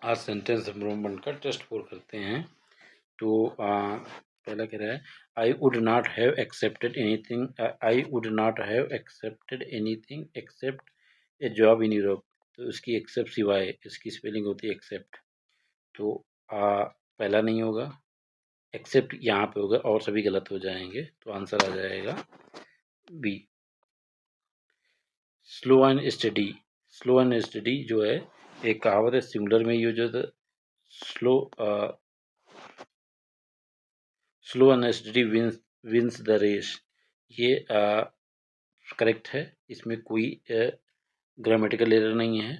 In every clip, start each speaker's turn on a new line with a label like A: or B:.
A: आज sentence improvement का test 4 करते हैं। तो पहला कह रहा है I would not have accepted anything accept A job in Europe. तो इसकी एक्सेप्ट सिवाय, इसकी स्पेलिंग होती है एक्सेप्ट। तो पहला नहीं होगा, एक्सेप्ट यहाँ पे होगा और सभी गलत हो जाएंगे, तो आंसर आ जाएगा B. Slow and steady, slow and steady जो है एक कहावत है, सिंगुलर में यूज होता है। Slow and steady wins the race, ये करेक्ट है, इसमें कोई ग्रामेटिकल एरर नहीं है।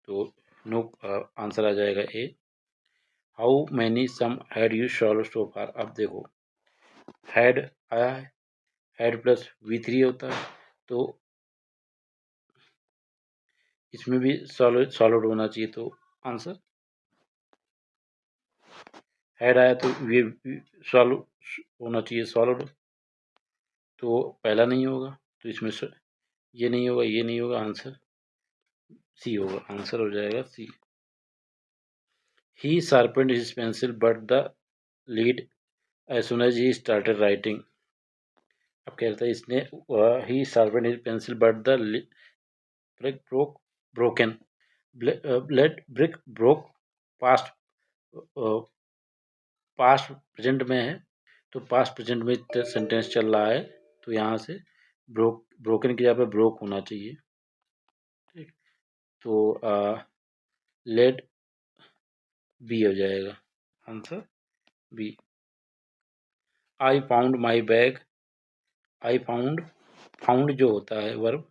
A: तो नो, आंसर आ जाएगा A. How many sum had you solved so far. अब देखो हैड आया है, हैड प्लस V3 होता है, तो इसमें भी सॉलिड होना चाहिए, तो आंसर हैड आया तो ये सॉल्व होना चाहिए सॉलिड, तो पहला नहीं होगा, तो इसमें ये नहीं होगा, ये नहीं होगा, आंसर सी होगा, आंसर हो जाएगा सी। He sharpened his pencil but the lead as soon as he started writing। अब कहता है इसने he sharpened his pencil but the brick broken। lead brick broke past past present में है, तो पास्ट प्रेजेंट में सेंटेंस चल रहा है, तो यहाँ से ब्रोकन की जगह पे ब्रोक होना चाहिए। ठीक, तो लेड बी हो जाएगा, answer B. I found my bag, I found जो होता है वर्ब,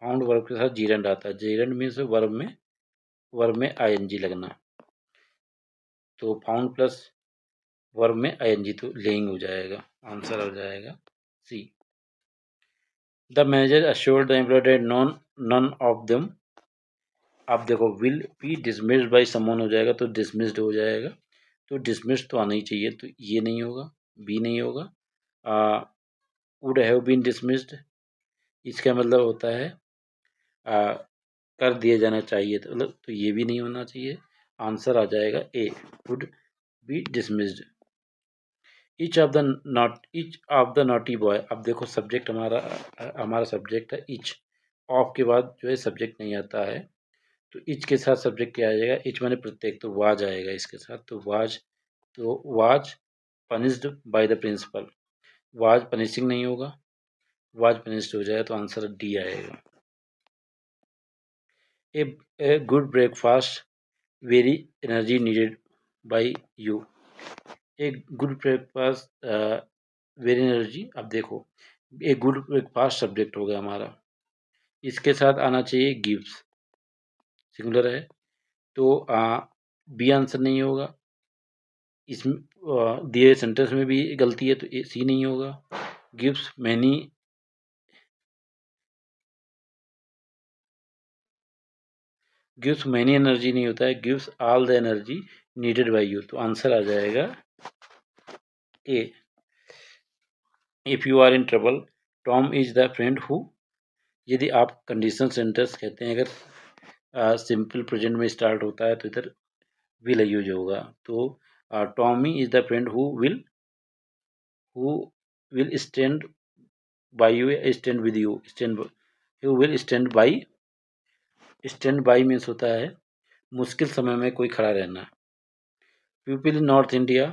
A: फाउंड वर्ब के साथ जीरेंड आता है, जीरेंड मीन्स वर्ब में ING लगना, तो फाउंड प्लस वर्ब में ING तो लेइंग हो जाएगा, आंसर हो जाएगा C. The manager assured the employee that none of them. आप देखो will be dismissed by someone हो जाएगा, तो डिसमिस्ड हो जाएगा, तो डिसमिस्ड तो आना ही चाहिए, तो ये नहीं होगा, बी नहीं होगा। वुड हैव बीन डिसमिस्ड, इसका मतलब होता है कर दिया जाना चाहिए, तो मतलब तो ये भी नहीं होना चाहिए, आंसर आ जाएगा A, would be dismissed. Each of the naughty boy. अब देखो सब्जेक्ट हमारा सब्जेक्ट है ईच, ऑफ के बाद जो है सब्जेक्ट नहीं आता है, तो ईच के साथ सब्जेक्ट क्या आ जाएगा, ईच माने प्रत्येक, तो वाज आएगा इसके साथ, तो was punished by the principal, was punishing नहीं होगा, वाज पनिश्ड हो जाए, तो आंसर डी आएगा। A good breakfast very energy needed by you. एक गुड ब्रेकफास्ट वेरी एनर्जी। अब देखो एक गुड ब्रेकफास्ट सब्जेक्ट हो गया हमारा, इसके साथ आना चाहिए गिव्स, सिंगुलर है, तो बी आंसर नहीं होगा, इसमें दिए सेंटेंस में भी गलती है, तो सी नहीं होगा। गिव्स मैनी एनर्जी नहीं होता है, gives all the energy needed by you, तो आंसर आ जाएगा A. If you are in trouble Tom is the friend who. यदि आप कंडीशनल सेंटेंस कहते हैं, अगर सिंपल प्रेजेंट में स्टार्ट होता है, तो इधर विल यूज होगा, तो Tommy is the friend who will stand by you, stand with you, who will stand by means होता है मुश्किल समय में कोई खड़ा रहना। People in north India.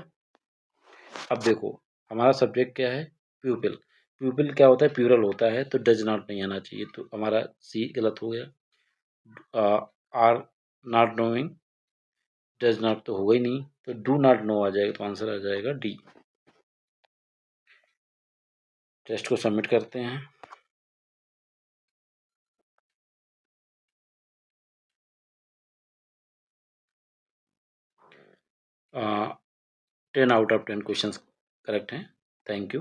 A: अब देखो हमारा सब्जेक्ट क्या है, प्यूपिल, प्यूपिल क्या होता है, प्यूरल होता है, तो डज नॉट नहीं आना चाहिए, तो हमारा सी गलत हो गया। Are not knowing, does not तो होगा ही नहीं, तो डू नॉट नो आ जाएगा, तो आंसर आ जाएगा डी। टेस्ट को सबमिट करते हैं। 10 आउट ऑफ 10 क्वेश्चंस करेक्ट हैं। Thank you.